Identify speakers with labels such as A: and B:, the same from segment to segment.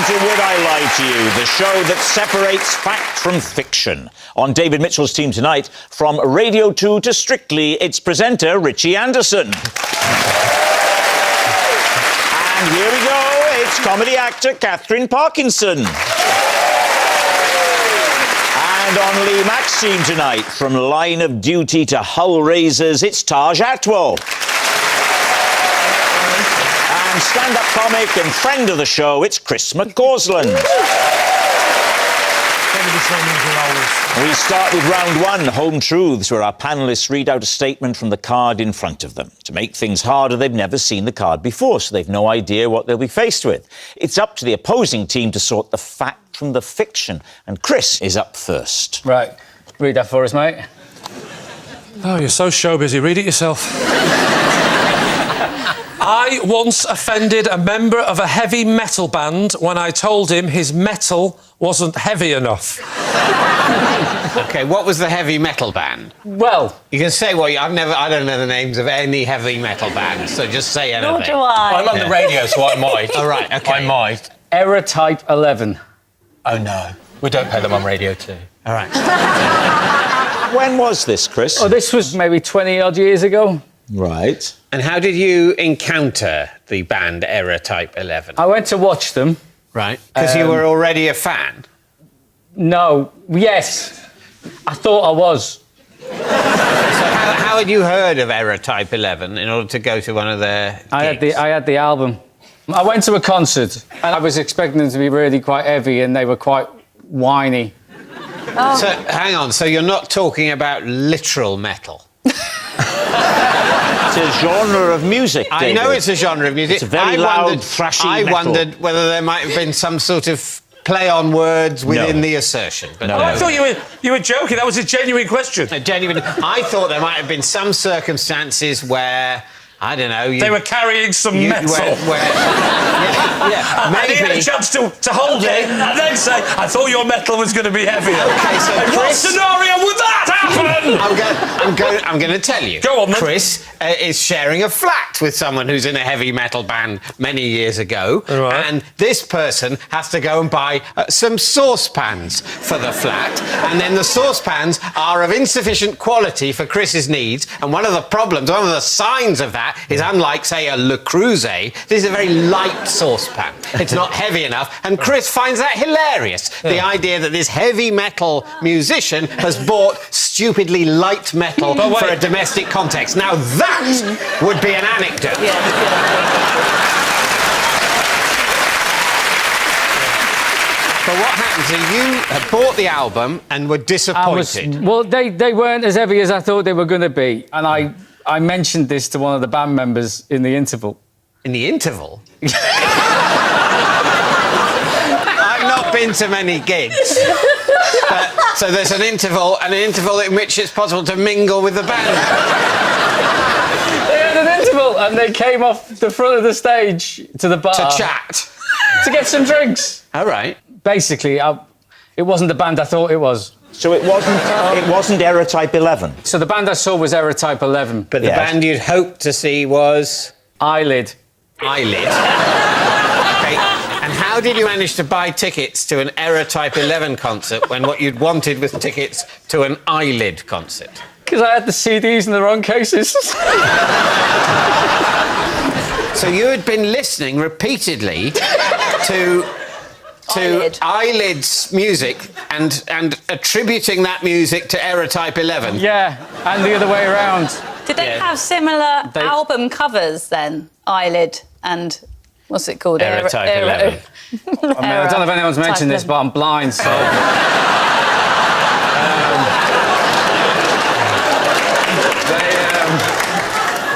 A: to Would I Lie to You, the show that separates fact from fiction. On David Mitchell's team tonight, from Radio 2 to Strictly, it's presenter Richie Anderson. And here we go, it's comedy actor Catherine Parkinson. And on Lee Mack's team tonight, from Line of Duty to Hull Raisers, it's Taj Atwal. And stand-up comic and friend of the show, it's Chris McCausland. We start with round one, Home Truths, where our panellists read out a statement from the card in front of them. To make things harder, they've never seen the card before, so they've no idea what they'll be faced with. It's up to the opposing team to sort the fact from the fiction, and Chris is up first.
B: Right, read that for us, mate.
C: Oh, you're so show busy. Read it yourself. I once offended a member of a heavy metal band when I told him his metal wasn't heavy enough.
D: OK, what was the heavy metal band?
B: Well...
D: You can say what... I don't know the names of any heavy metal bands, so just say anything.
E: Nor do I.
C: I'm on the radio, so I might.
D: All right, OK.
C: I might.
B: Error Type 11.
C: Oh, no. We don't play them on Radio 2.
D: All right.
A: When was this, Chris?
B: Oh, this was maybe 20-odd years ago.
A: Right.
D: And how did you encounter the band Error Type 11?
B: I went to watch them.
D: Right. Because you were already a fan?
B: No. Yes. I thought I was.
D: So how had you heard of Error Type 11 in order to go to one of their gigs?
B: I had the album. I went to a concert and I was expecting them to be really quite heavy and they were quite whiny.
E: Oh.
D: So, hang on, so you're not talking about literal metal?
A: It's a genre of music, David.
D: I know it's a genre of music.
A: It's a very loud, thrashy
D: I
A: metal.
D: wondered whether there might have been some sort of play on words within the assertion. But
A: No.
C: Oh, I thought you were joking. That was a genuine question.
D: Genuinely, I thought there might have been some circumstances where, I don't know...
C: They were carrying some metal.
D: Maybe.
C: And he had a chance to hold it and then say, I thought your metal was going to be heavier.
D: OK, so
C: And what scenario would that happen?
D: I'm going to tell you.
C: Go on, then.
D: Chris is sharing a flat with someone who's in a heavy metal band many years ago.
C: Right.
D: And this person has to go and buy some saucepans for the flat. And then the saucepans are of insufficient quality for Chris's needs. And one of the problems, one of the signs of that is, unlike, say, a Le Creuset, this is a very light saucepan. It's not heavy enough. And Chris finds that hilarious. The idea that this heavy metal musician has bought stupidly light metal for a domestic context. Now, that would be an anecdote. But what happens is you had bought the album and were disappointed.
B: Well, they weren't as heavy as I thought they were going to be. And I mentioned this to one of the band members in the interval.
D: In the interval? I've not been to many gigs. So there's an interval in which it's possible to mingle with the band.
B: They had an interval and they came off the front of the stage to the bar.
D: To chat.
B: To get some drinks.
D: All right.
B: Basically, it wasn't the band I thought it was.
A: So it wasn't Error Type 11?
B: So the band I saw was Error Type 11.
D: But the band you'd hoped to see was...
B: Eyelid.
D: Eyelid. OK. And how did you manage to buy tickets to an Error Type 11 concert when what you'd wanted was tickets to an Eyelid concert?
B: Because I had the CDs in the wrong cases.
D: So you had been listening repeatedly to Eyelid's music and attributing that music to Error Type 11.
B: Yeah, and the other way around.
E: Did they have similar album covers then? Eyelid and what's it called?
D: Error Type 11.
B: I mean, I don't know if anyone's mentioned this, but I'm blind, so...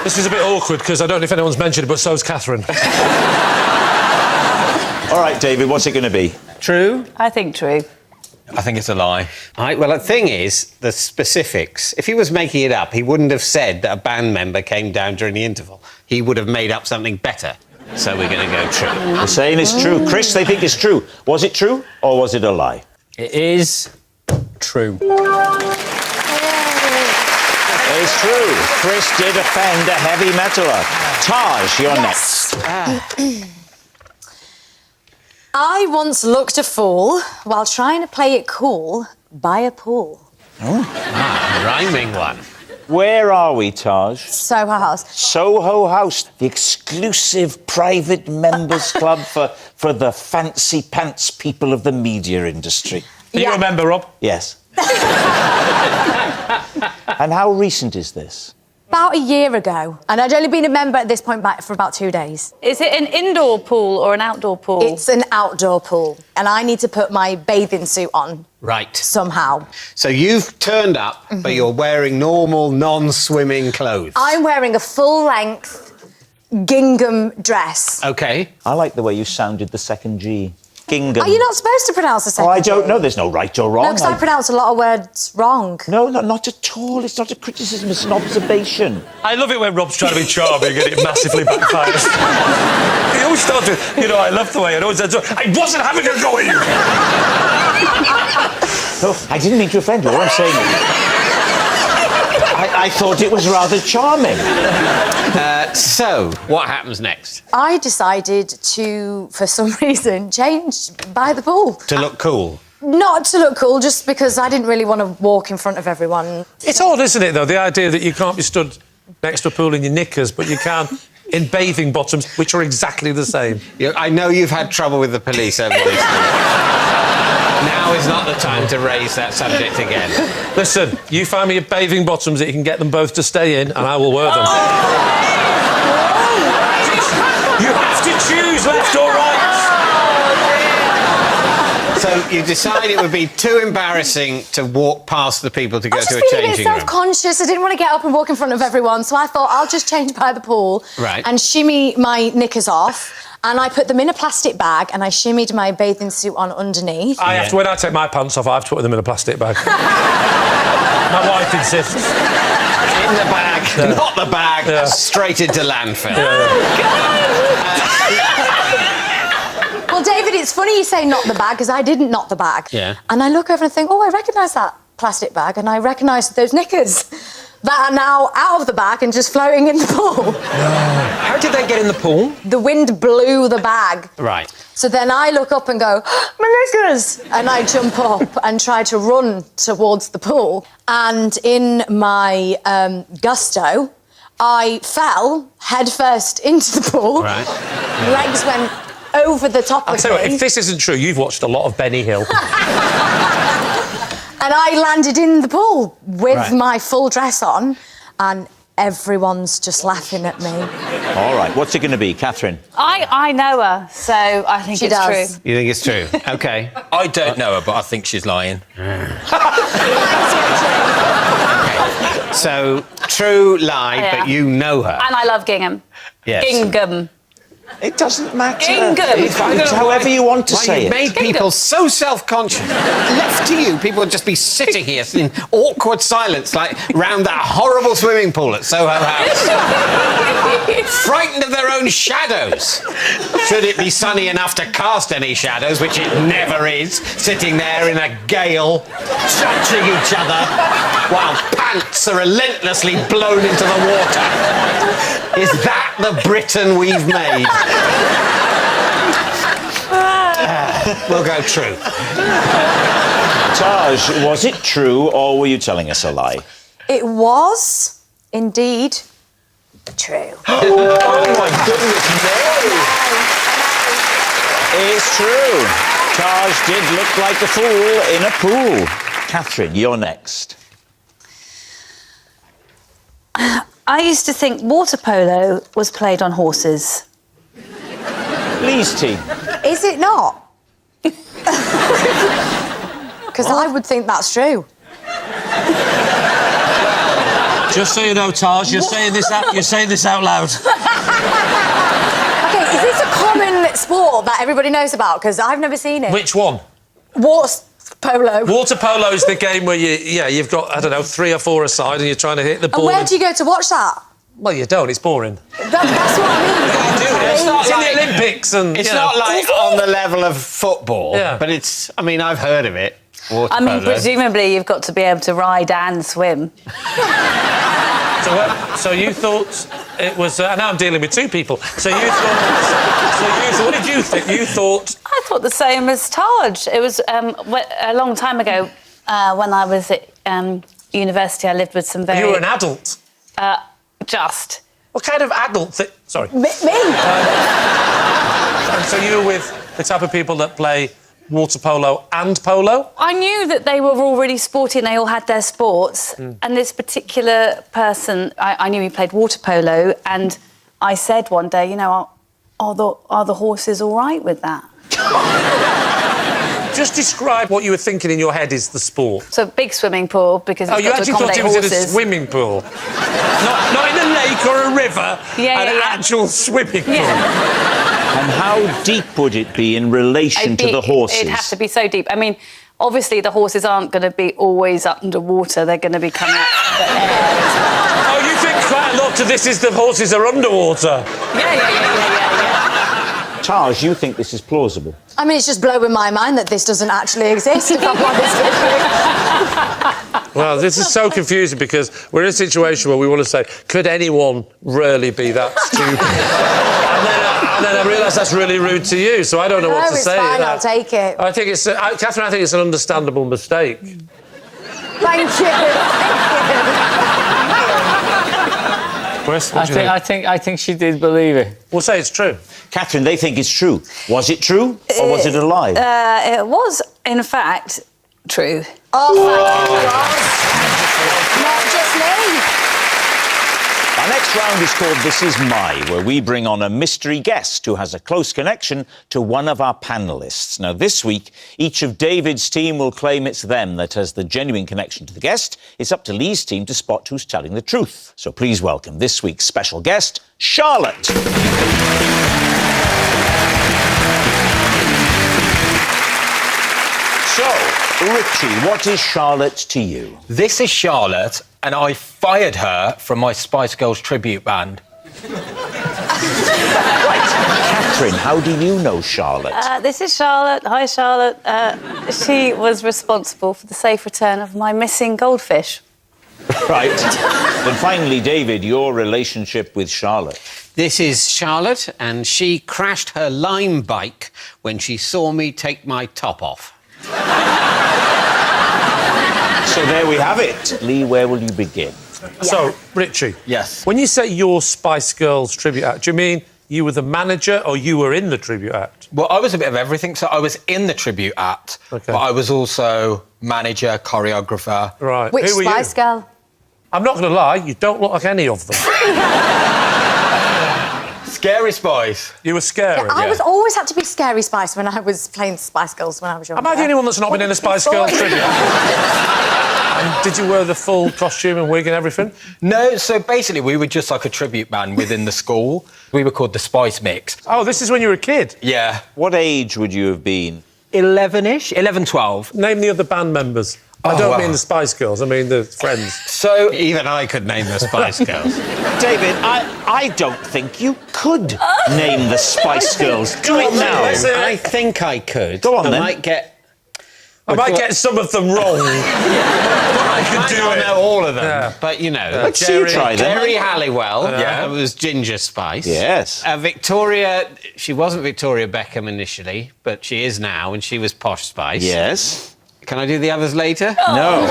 C: This is a bit awkward because I don't know if anyone's mentioned it, but so's Catherine.
A: All right, David, what's it going to be?
D: True?
E: I think true.
C: I think it's a lie.
D: Well, the thing is, the specifics. If he was making it up, he wouldn't have said that a band member came down during the interval. He would have made up something better. So we're going to go true.
A: We're saying it's true. Chris, they think it's true. Was it true or was it a lie?
B: It is true.
A: It's true. Chris did offend a heavy metaler. Taj, you're next.
F: I once looked a fool while trying to play it cool by a pool.
D: Rhyming one.
A: Where are we, Taj?
F: Soho House.
A: Soho House, the exclusive private members club for the fancy pants people of the media industry.
C: Do you remember, Rob?
A: Yes. And how recent is this?
F: About a year ago. And I'd only been a member at this point for about 2 days.
E: Is it an indoor pool or an outdoor pool?
F: It's an outdoor pool. And I need to put my bathing suit on.
D: Right.
F: Somehow.
D: So you've turned up, but you're wearing normal, non-swimming clothes.
F: I'm wearing a full-length gingham dress.
D: OK.
A: I like the way you sounded the second G. Gingham.
F: Are you not supposed to pronounce the second
A: Oh, I don't
F: G?
A: know. There's no right or wrong.
F: No, because I pronounce a lot of words wrong.
A: No, not at all. It's not a criticism, it's an observation.
C: I love it when Rob's trying to be charming and it massively backfires. He always starts with, I love the way it always says, I wasn't having a go at you.
A: No, I didn't mean to offend you. All I'm saying is... I thought it was rather charming.
D: So, what happens next?
F: I decided to, for some reason, change by the pool.
D: To look cool?
F: Not to look cool, just because I didn't really want to walk in front of everyone.
C: It's odd, isn't it, though, the idea that you can't be stood next to a pool in your knickers, but you can in bathing bottoms, which are exactly the same.
D: I know you've had trouble with the police over this. Now is not the time to raise that subject again.
C: Listen, you find me a bathing bottoms that you can get them both to stay in, and I will wear them. You have to choose left or right.
D: So you decide it would be too embarrassing to walk past the people to go
F: I was
D: to a
F: just being a bit
D: changing room.
F: self-conscious. I didn't want to get up and walk in front of everyone, so I thought I'll just change by the pool and shimmy my knickers off. And I put them in a plastic bag and I shimmied my bathing suit on underneath.
C: I have to, when I take my pants off, I have to put them in a plastic bag. My wife insists.
D: In the bag, not the bag, straight into landfill.
F: Well, David, it's funny you say not the bag, because I didn't knock the bag.
D: Yeah.
F: And I look over and think, oh, I recognise that plastic bag, and I recognise those knickers that are now out of the bag and just floating in the pool.
D: How did they get in the pool?
F: The wind blew the bag.
D: Right.
F: So then I look up and go, my knickers! And I jump up and try to run towards the pool. And in my gusto, I fell headfirst into the pool.
D: Right.
F: Legs went over the top of me.
C: I'll tell you what, if this isn't true, you've watched a lot of Benny Hill.
F: And I landed in the pool with my full dress on, and everyone's just laughing at me.
A: All right, what's it going to be, Catherine?
E: I know her, so I think it's true.
D: You think it's true? OK.
G: I don't know her, but I think she's lying.
D: So, true lie, but you know her.
E: And I love gingham.
D: Yes.
E: Gingham.
A: It doesn't matter.
E: Gingham.
A: It's however you want to say
D: You've
A: it.
D: made people so self-conscious. Left to you, people would just be sitting here in awkward silence, like round that horrible swimming pool at Soho House. Frightened of their own shadows. Should it be sunny enough to cast any shadows, which it never is, sitting there in a gale, judging each other, while pants are relentlessly blown into the water. Is that the Britain we've made? We'll go true.
A: Taj, was it true or were you telling us a lie?
F: It was indeed true.
A: Oh my goodness, no! It's true. Taj did look like a fool in a pool. Catherine, you're next.
E: I used to think water polo was played on horses.
A: Lee's team.
F: Is it not? Because I would think that's true.
C: Just so you know, Taj, you're saying this out loud.
F: OK, is this a common sport that everybody knows about? Because I've never seen it.
C: Which one?
F: Water polo.
C: Water polo is the game where you've got, I don't know, 3 or 4 aside and you're trying to hit the ball.
F: And where do you go to watch that?
C: Well, you don't, it's boring.
F: That's what I mean.
D: It's not
C: It's in
D: like-
C: the Olympics and...
D: It's
C: you know.
D: not like on the level of football, but it's... I mean, I've heard of it. Water
E: I mean,
D: polo.
E: presumably you've got to be able to ride and swim.
C: So you thought it was... and now I'm dealing with two people. So you thought... what did you think? You thought...
E: I thought the same as Taj. It was a long time ago when I was at university. I lived with some very...
C: You were an adult?
E: Just.
C: What kind of adult... Sorry.
F: Me?
C: So you were with the type of people that play water polo and polo?
E: I knew that they were all really sporty and they all had their sports. And this particular person, I knew he played water polo, and I said one day, you know, are the horses all right with that?
C: Just describe what you were thinking in your head is the sport.
E: So big swimming pool, because it's
C: Oh, you
E: got to
C: actually thought
E: accommodate
C: it was
E: horses.
C: in a swimming pool? not in a lake or a river, an actual swimming pool.
A: And how deep would it be in relation to the horses?
E: It'd have to be so deep. I mean, obviously the horses aren't going to be always underwater. They're going to be coming out of the air.
C: Oh, you think quite a lot of this is the horses are underwater?
E: Yeah.
A: Taj, you think this is plausible?
F: I mean, it's just blowing my mind that this doesn't actually exist, if I'm honest with you.
C: Well, this is so confusing because we're in a situation where we want to say, could anyone really be that stupid? and then I realise that's really rude to you, so I don't know what to say.
F: No, it's fine, I'll take it.
C: I think it's... Catherine, I think it's an understandable mistake.
F: Thank you.
C: Chris, what do you think?
B: I think she did believe it.
C: We'll say it's true.
A: Catherine, they think it's true. Was it true or was it a lie?
E: It was, in fact, true.
F: Oh, thank God. Not just me.
A: Our next round is called This Is My, where we bring on a mystery guest who has a close connection to one of our panellists. Now, this week, each of David's team will claim it's them that has the genuine connection to the guest. It's up to Lee's team to spot who's telling the truth. So please welcome this week's special guest, Charlotte. So, Richie, what is Charlotte to you?
G: This is Charlotte, and I fired her from my Spice Girls tribute band.
A: Catherine, how do you know Charlotte?
E: This is Charlotte. Hi, Charlotte. She was responsible for the safe return of my missing goldfish.
A: Right. Then finally, David, your relationship with Charlotte.
D: This is Charlotte, and she crashed her Lime bike when she saw me take my top off.
A: So there we have it. Lee, where will you begin?
C: So, Richie.
G: Yes.
C: When you say your Spice Girls tribute act, do you mean you were the manager or you were in the tribute act?
G: Well, I was a bit of everything. So I was in the tribute act, but I was also manager, choreographer.
C: Right.
F: Which
C: Who were
F: Spice
C: you?
F: Girl?
C: I'm not going to lie, you don't look like any of them.
G: Scary Spice.
C: You were scary.
F: I was always had to be Scary Spice when I was playing Spice Girls when I was younger.
C: Am I the only one that's not been in a Spice Girls tribute act? And did you wear the full costume and wig and everything?
G: No, so basically we were just like a tribute band within the school. We were called the Spice Mix.
C: Oh, this is when you were a kid?
G: Yeah.
A: What age would you have been?
G: 11-ish? 11, 12.
C: Name the other band members. I don't mean the Spice Girls, I mean the friends.
G: So...
D: Even I could name the Spice Girls.
A: David, I don't think you could name the Spice Girls. Do it now.
D: I think I could.
A: Go on,
D: I
A: then.
D: might get...
C: I might get some of them wrong. But I could
D: I
C: do
D: don't
C: it.
D: know all of them,
C: Yeah.
D: but, you know...
A: Let's see you try them.
D: Jerry Halliwell,
G: Yeah.
D: that was Ginger Spice.
A: Yes.
D: Victoria, she wasn't Victoria Beckham initially, but she is now, and she was Posh Spice.
A: Yes.
D: Can I do the others later?
A: No.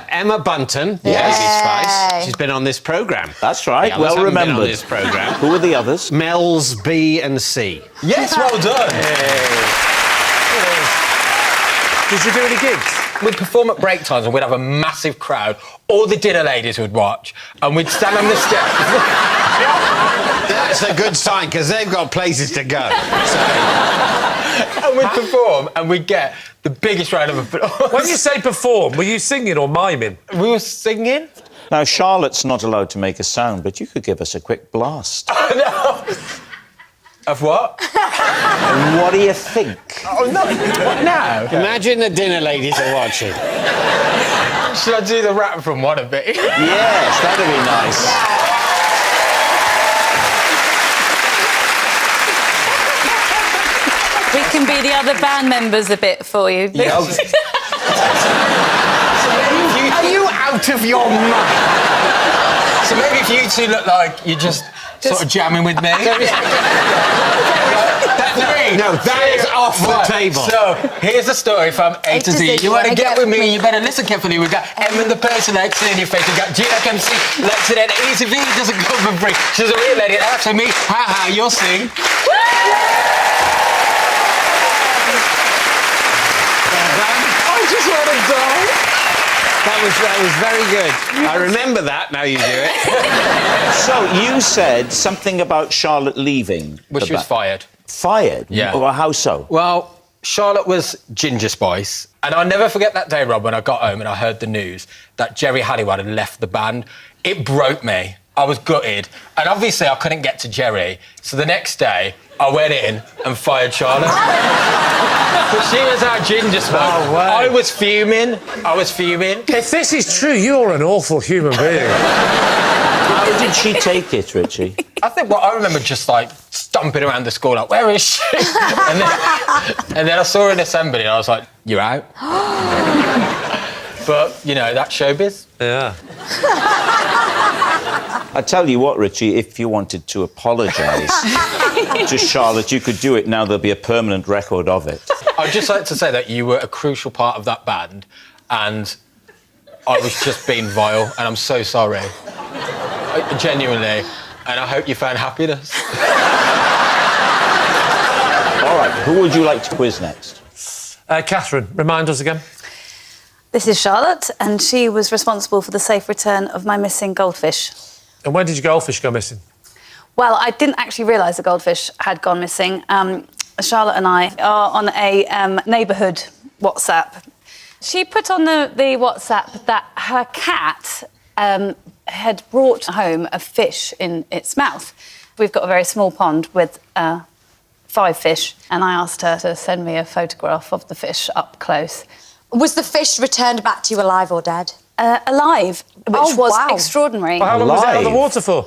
D: Emma Bunton,
F: Yay.
D: Baby Spice. She's been on this programme.
A: That's right.
D: The others
A: Well
D: haven't been
A: remembered.
D: on this programme.
A: Who are the others?
D: Mel's B and C.
G: Yes, well done.
C: Did you do any gigs?
G: We'd perform at break times and we'd have a massive crowd. All the dinner ladies would watch and we'd stand on the steps.
D: That's a good sign, because they've got places to go.
G: And we'd perform and we'd get the biggest round of applause.
C: When you say perform, were you singing or miming?
G: We were singing.
A: Now, Charlotte's not allowed to make a sound, but you could give us a quick blast.
G: No. Of what?
A: What do you think?
G: Oh, no. What now?
D: Imagine the dinner ladies are watching.
G: Should I do the rap from one a bit?
A: Yes, that'd be nice.
E: We can be the other band members a bit for you.
G: Yeah.
D: Are you out of your mind?
G: So maybe if you two look like you're just sort of jamming with me.
D: No, that is off the table.
G: So, here's a story from A to Z. You want to get with me, you better listen carefully. We've got Emma, the person lecturing in your face. We've got Gina MC lecturing. Easy V doesn't come for free. She's a real lady. After me, ha, you'll see.
D: I just want to die. That was very good. I remember that, now you do it.
A: So you said something about Charlotte leaving.
G: Well, she was fired.
A: Fired?
G: Yeah.
A: Well, how so?
G: Well, Charlotte was Ginger Spice. And I'll never forget that day, Rob, when I got home and I heard the news that Jerry Halliwell had left the band. It broke me. I was gutted. And obviously I couldn't get to Jerry. So the next day, I went in and fired Charlotte. But she was our Ginger Spice.
D: Oh, wow.
G: I was fuming.
C: If this is true, you're an awful human being.
A: How did she take it, Richie?
G: I think, I remember just, like, stomping around the school, like, where is she? and then I saw her in assembly and I was like, you're out. But, you know, that's showbiz.
C: Yeah.
A: I tell you what, Richie, if you wanted to apologise to Charlotte, you could do it now. There'll be a permanent record of it.
G: I'd just like to say that you were a crucial part of that band and I was just being vile and I'm so sorry. Genuinely. And I hope you found happiness.
A: All right, who would you like to quiz next?
C: Catherine, remind us again.
E: This is Charlotte, and she was responsible for the safe return of my missing goldfish.
C: And when did your goldfish go missing?
E: Well, I didn't actually realise the goldfish had gone missing. Charlotte and I are on a neighbourhood WhatsApp. She put on the WhatsApp that her cat had brought home a fish in its mouth. We've got a very small pond with 5 fish, and I asked her to send me a photograph of the fish up close.
F: Was the fish returned back to you alive or dead?
E: Alive, which was extraordinary.
C: Well, how long was it out of the water for?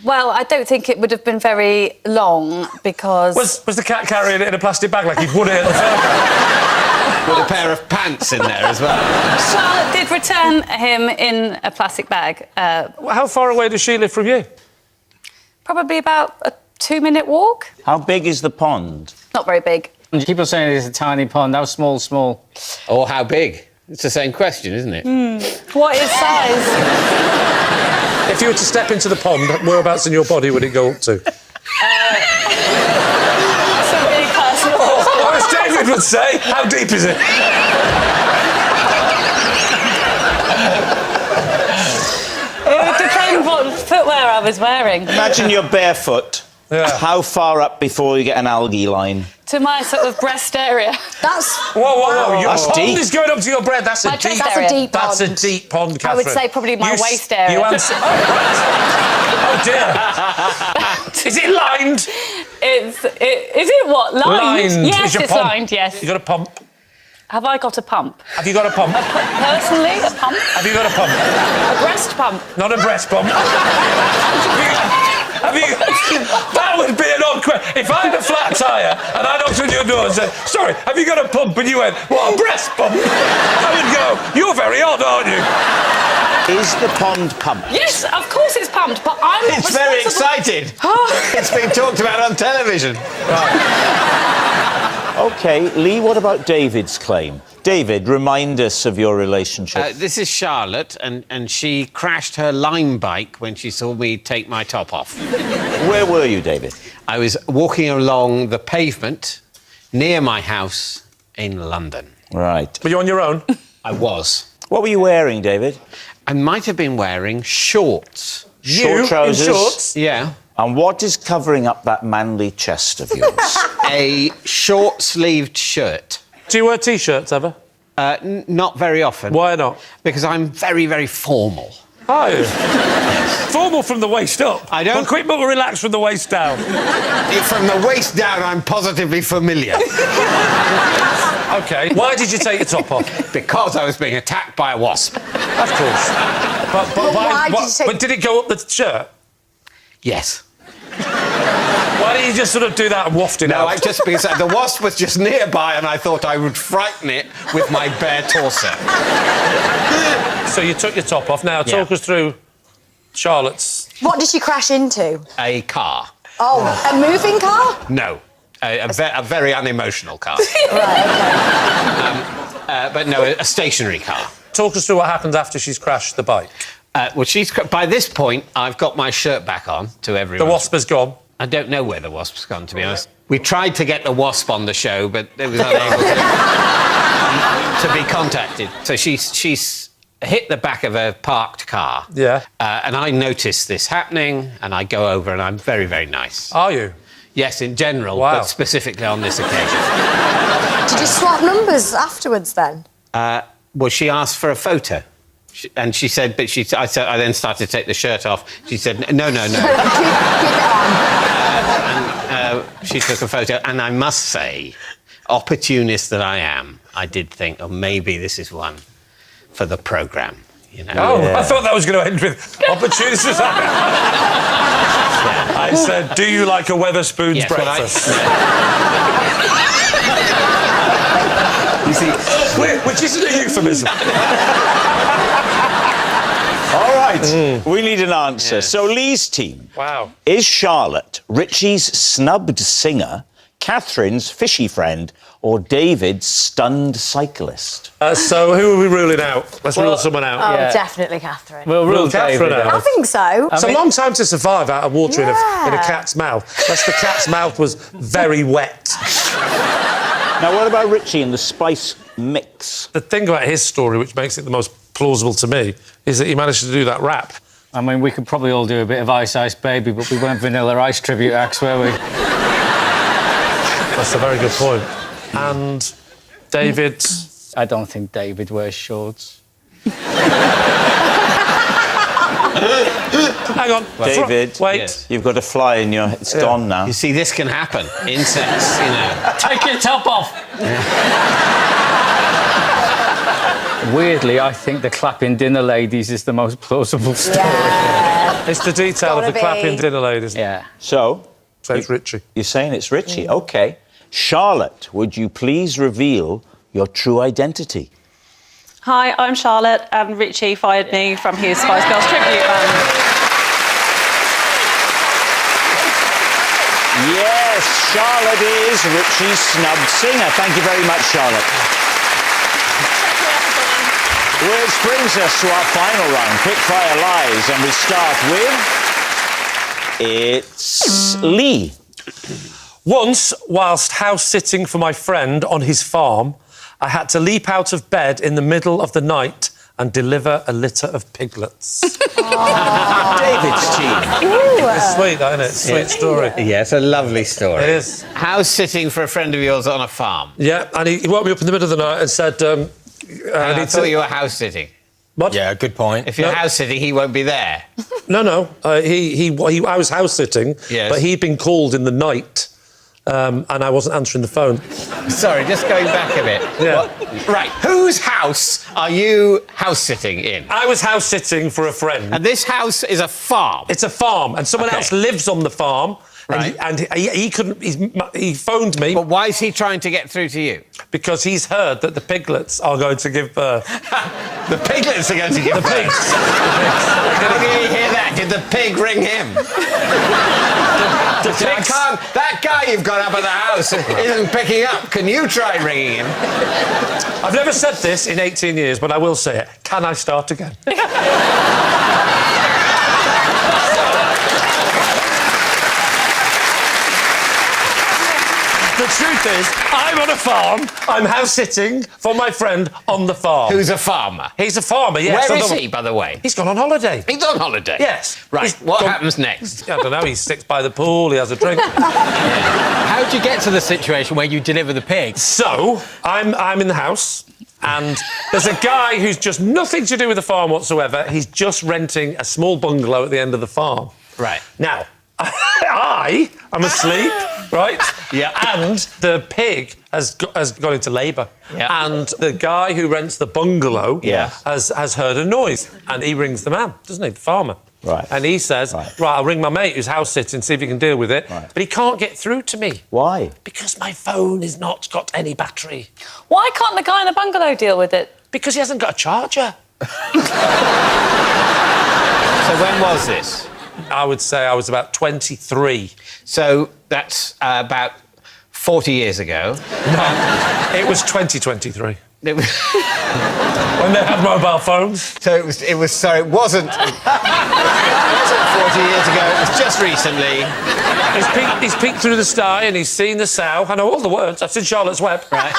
E: Well, I don't think it would have been very long because...
C: Was the cat carrying it in a plastic bag like he'd won it at the fair?
D: With a pair of pants in there as well.
E: Charlotte did return him in a plastic bag.
C: How far away does she live from you?
E: Probably about a 2-minute walk.
A: How big is the pond?
E: Not very big.
B: People saying it's a tiny pond. How small?
D: Or how big? It's the same question, isn't it?
E: What is size?
C: If you were to step into the pond, whereabouts in your body would it go up to?
E: That's a really personal...
C: Or as David would say, how deep is it?
E: It would depend what footwear I was wearing.
A: Imagine you're barefoot.
C: Yeah.
A: How far up before you get an algae line?
E: To my sort of breast area.
F: That's...
C: Whoa. Your
A: That's
C: pond
A: deep.
C: is going up to your breast. That's a deep...
F: That's a deep pond.
C: That's a deep pond, Catherine.
E: I would say probably my waist area.
C: You answer... Oh, dear. Is it lined?
E: Is it what? Lined?
C: Lined.
E: Yes,
C: Is your
E: it's
C: pump-
E: lined, yes.
C: You got a pump?
E: Have I got a pump?
C: Have you got a pump?
E: Personally, a pump?
C: Have you got a pump?
E: A breast pump?
C: Not a breast pump. Have you got... That would be an odd question. If I had a flat tyre and I knocked on your door and said, sorry, have you got a pump? And you went, what, a breast pump? I would go, you're very odd, aren't you?
A: Is the pond pumped?
E: Yes, of course it's pumped, but I'm not
D: It's very
E: responsible-
D: excited. It's been talked about on television.
A: OK, Lee, what about David's claim? David, remind us of your relationship.
D: This is Charlotte, and she crashed her Lime bike when she saw me take my top off.
A: Where were you, David?
D: I was walking along the pavement near my house in London.
A: Right.
C: Were you on your own?
D: I was.
A: What were you wearing, David?
D: I might have been wearing shorts.
A: Short trousers.
C: In shorts?
D: Yeah.
A: And what is covering up that manly chest of yours?
D: A short-sleeved shirt.
C: Do you wear T-shirts ever?
D: Not very often.
C: Why not?
D: Because I'm very, very formal.
C: Are you? Formal from the waist up.
D: I don't-
C: But quick but relaxed from the waist down.
D: From the waist down, I'm positively familiar.
C: OK. Why did you take your top off?
D: Because I was being attacked by a wasp.
C: Of course. But did it go up the shirt?
D: Yes.
C: Why didn't you just sort of do that and waft it
D: No,
C: out?
D: because the wasp was just nearby and I thought I would frighten it with my bare torso.
C: So you took your top off. Now, talk us through Charlotte's.
F: What did she crash into?
D: A car.
F: Oh, a moving car?
D: No. A very unemotional car.
F: Right, okay.
D: But no, a stationary car.
C: Talk us through what happens after she's crashed the bike.
D: Well, by this point, I've got my shirt back on to everyone.
C: The wasp has gone.
D: I don't know where the wasp's gone, to be honest. We tried to get the wasp on the show, but it was unable to be contacted. So she's hit the back of a parked car.
C: Yeah.
D: And I notice this happening, and I go over, and I'm very, very nice.
C: Are you?
D: Yes, in general,
C: Wow.
D: but specifically on this occasion.
F: Did you swap numbers afterwards then?
D: Well, she asked for a photo. And she said, but I then started to take the shirt off. She said, no.
F: keep it on.
D: She took a photo, and I must say, opportunist that I am, I did think, oh, maybe this is one for the programme, you know.
C: Oh, I thought that was going to end with opportunities. I said, do you like a Weatherspoon's
D: Yes, well,
C: breakfast?
D: You see,
C: Which isn't a euphemism.
A: All right, we need an answer. So Lee's team.
C: Wow.
A: Is Charlotte Richie's snubbed singer, Catherine's fishy friend, or David's stunned cyclist?
C: So who are we ruling out? Let's rule someone out.
F: Oh,
B: Yeah.
F: definitely Catherine.
B: We'll rule
C: Catherine
B: David
C: out.
F: I
B: out.
F: think so.
C: It's a long time to survive out of water in a
F: Yeah.
C: cat's mouth. Unless the cat's mouth was very wet.
A: Now, what about Richie and the spice mix?
C: The thing about his story, which makes it the most plausible to me, is that he managed to do that rap.
B: I mean, we could probably all do a bit of Ice Ice Baby, but we weren't Vanilla Ice tribute acts, were we?
C: That's a very good point. And David...
B: I don't think David wears shorts.
C: Hang on.
A: David,
C: Wait.
D: Yes.
A: you've got a fly in your... It's gone now.
D: you see, this can happen. Insects, you know.
B: Take your top off! Weirdly, I think the clapping dinner ladies is the most plausible story.
F: Yeah.
C: It's the detail of the
F: Gotta
C: clapping
F: be.
C: dinner ladies.
B: Yeah.
A: So,
C: So it's Richie.
A: you're saying it's Richie? OK. Charlotte, would you please reveal your true identity?
H: Hi, I'm Charlotte, and Richie fired me from his Spice Girls tribute band.
A: Yes, Charlotte is Richie's snubbed singer. Thank you very much, Charlotte. Which brings us to our final round, Quickfire Lies, and we start with... It's Lee.
C: Once, whilst house-sitting for my friend on his farm, I had to leap out of bed in the middle of the night and deliver a litter of piglets.
A: David's team.
C: It's sweet, that, isn't it? Sweet story.
D: Yeah, it's a lovely story.
C: It is.
D: House sitting for a friend of yours on a farm.
C: Yeah, and he woke me up in the middle of the night and said...
D: I thought you were house sitting.
C: What?
G: Yeah, good point.
D: If you're house sitting, he won't be there.
C: No. I was house sitting,
D: Yes.
C: but he'd been called in the night, and I wasn't answering the phone.
D: Sorry, just going back a bit.
C: Yeah.
D: Right, whose house are you house sitting in?
C: I was house sitting for a friend.
D: And this house is a farm.
C: It's a farm, and someone
D: Okay.
C: else lives on the farm.
D: Right.
C: And he couldn't. He phoned me
D: But why is he trying to get through to you?
C: because he's heard that the piglets are going to give birth.
D: The piglets are going to give
C: The pigs.
D: How did he hear that? Did the pig ring him? That guy you've got up at the house isn't picking up. Can you try ringing him?
C: I've never said this in 18 years, but I will say it. Can I start again? The truth is, I'm on a farm. I'm house sitting for my friend on the farm.
D: Who's a farmer?
C: He's a farmer, yes.
D: Where is he, by the way?
C: He's gone on holiday.
D: He's on holiday.
C: Yes.
D: Right,
C: He's
D: what
C: gone-
D: happens next?
C: I don't know. He sits by the pool. He has a drink.
G: How'd you get to the situation where you deliver the pigs?
C: So I'm in the house, and there's a guy who's just nothing to do with the farm whatsoever. He's just renting a small bungalow at the end of the farm.
D: Right.
C: Now, I am asleep, right?
D: Yeah.
C: And the pig has gone into labour.
D: Yeah.
C: And the guy who rents the bungalow
A: Yeah.
C: has heard a noise, and he rings the man, doesn't he, the farmer?
A: Right.
C: And he says,
A: Right.
C: I'll ring my mate who's house sitting, see if he can deal with it.
A: Right.
C: But he can't get through to me.
A: Why?
C: Because my phone has not got any battery.
H: Why can't the guy in the bungalow deal with it?
C: Because he hasn't got a charger.
D: So So when was this?
C: I would say I was about 23.
D: So that's about 40 years ago.
C: It was 2023.
D: It was...
C: When they had mobile phones.
D: So it wasn't. It wasn't 40 years ago. It was just recently.
C: He's peeked through the sty and he's seen the sow. I know all the words. I've seen Charlotte's Web.
D: Right.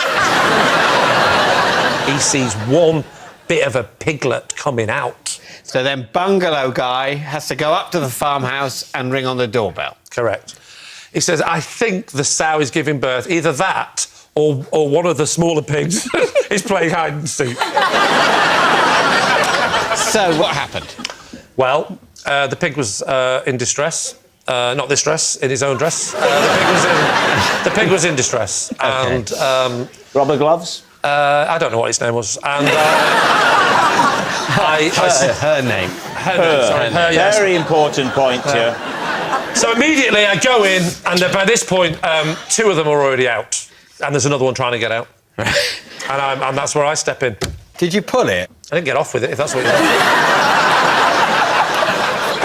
C: He sees one bit of a piglet coming out.
D: So then bungalow guy has to go up to the farmhouse and ring on the doorbell.
C: Correct. He says, I think the sow is giving birth. Either that or one of the smaller pigs is playing hide and seek.
D: So what happened?
C: Well, the pig was in distress. Not distress, in his own dress. The pig was in distress.
D: Okay.
C: And...
A: Rubber gloves?
C: I don't know what his name was. And...
D: Her name.
C: Her, yes.
A: Very important point here.
C: So immediately I go in, and by this point, two of them are already out. And there's another one trying to get out. And that's where I step in.
G: Did you pull it?
C: I didn't get off with it, if that's what you mean.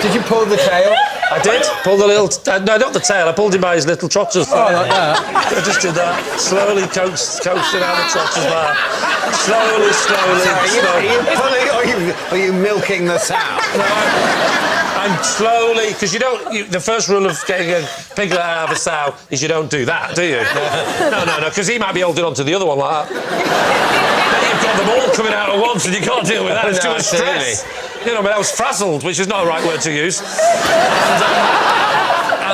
G: Did you pull the tail?
C: I did. Pull the little... no, not the tail. I pulled him by his little trotters.
G: Oh, like that?
C: I just did that. Slowly coasting out the trotters there. Slowly.
D: Are you pulling or are you milking the sow?
C: And slowly, because you don't... the first rule of getting a piglet out of a sow is you don't do that, do you? No, because he might be holding on to the other one like that. Then you've got them all coming out at once and you can't deal with that. It's too much stress. You know, I mean, I was frazzled, which is not the right word to use. And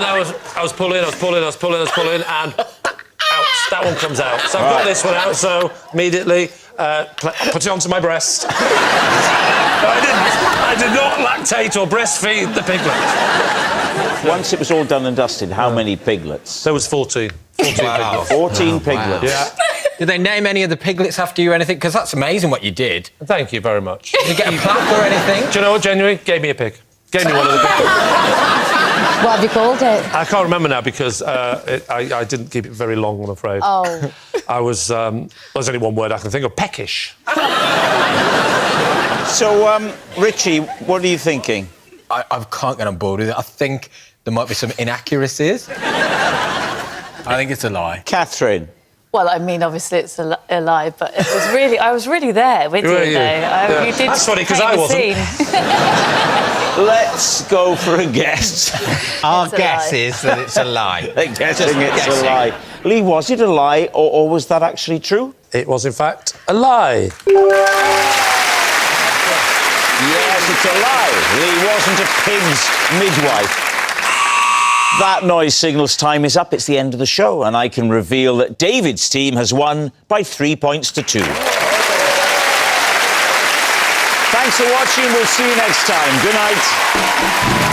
C: I was pulling, and out. That one comes out. So I've got this one out, so immediately put it onto my breast. I did not lactate or breastfeed the piglet.
A: Once it was all done and dusted, how many piglets?
C: There was 14. 14 piglets.
A: 14 piglets.
C: Yeah.
G: Did they name any of the piglets after you or anything? Because that's amazing what you did.
C: Thank you very much.
G: Did you get a plaque or anything?
C: Do you know what, genuinely? Gave me a pig. Gave me one of the pigs.
F: What have you called it?
C: I can't remember now because I didn't keep it very long, I'm afraid.
F: Oh.
C: I was... there's only one word I can think of. Peckish.
A: So, Richie, what are you thinking?
G: I can't get on board with it. I think there might be some inaccuracies. I think it's a lie.
A: Catherine?
E: Well, I mean, obviously it's a lie, but it was really... I was really there with you, though.
C: Yeah.
E: You did.
C: That's funny, 'cause I
E: paint the
C: wasn't.
E: scene.
A: Let's go for a guess.
D: Our
E: It's a
D: guess
E: lie.
D: is that it's a lie.
A: Guessing it's
D: guessing.
A: a lie. Lee, was it a lie or was that actually true?
C: It was, in fact, a lie.
A: Yes, it's a lie. Lee wasn't a pig's midwife. That noise signals time is up. It's the end of the show, and I can reveal that David's team has won by 3 points to 2. Thanks for watching. We'll see you next time. Good night.